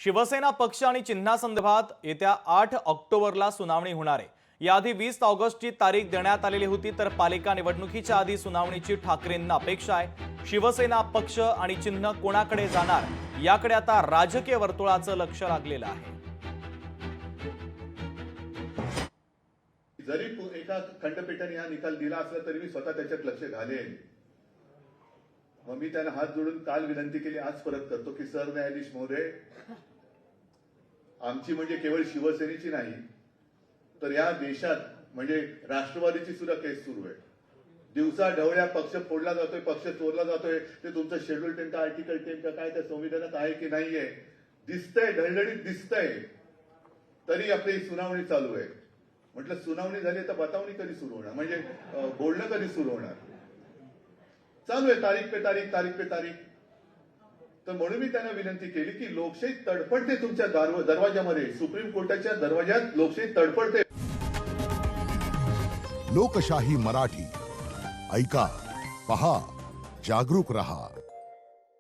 शिवसेना पक्ष आणि चिन्हासंदर्भात येत्या 8 ऑक्टोबरला सुनावणी होणार आहे। याआधी 20 ऑगस्टची तारीख देण्यात आलेली होती, तर पालिका निवडणुकीच्या आधी सुनावणीची ठाकरेंना अपेक्षा आहे। शिवसेना पक्ष आणि चिन्ह कोणाकडे जाणार याकडे आता राजकीय वर्तुळाचं लक्ष लागलेलं आहे। जरी एका खंडपीठाने हा निकाल दिला असला तरी मी स्वतः त्याच्यात लक्ष घालेन। मग मी त्यांना हात जोडून काल विनंती केली, आज परत करतो की सरन्यायाधीश महोदय, आमची म्हणजे केवळ शिवसेनेची नाही तर या देशात म्हणजे राष्ट्रवादीची सुद्धा केस सुरू आहे। दिवसा ढवळ्या पक्ष फोडला जातोय, पक्ष चोरला जातोय, ते तुमचं शेड्यूल 10 का आर्टिकल 10 का काय त्या संविधानात आहे की नाहीये दिसतंय, ढळढळीत दिसतंय, तरी आपली सुनावणी चालू आहे। म्हटलं सुनावणी झाली तर बतावणी कधी सुरू होणार, म्हणजे बोलणं कधी सुरू होणार? चालू आहे तारीख पे तारीख, तारीख पे तारीख। तर म्हणून मी त्यांना विनंती केली की लोकशाही तडफडते तुमच्या दरवाजामध्ये, सुप्रीम कोर्टाच्या दरवाजात लोकशाही तडफडते। लोकशाही मराठी ऐका, पहा, जागरूक रहा।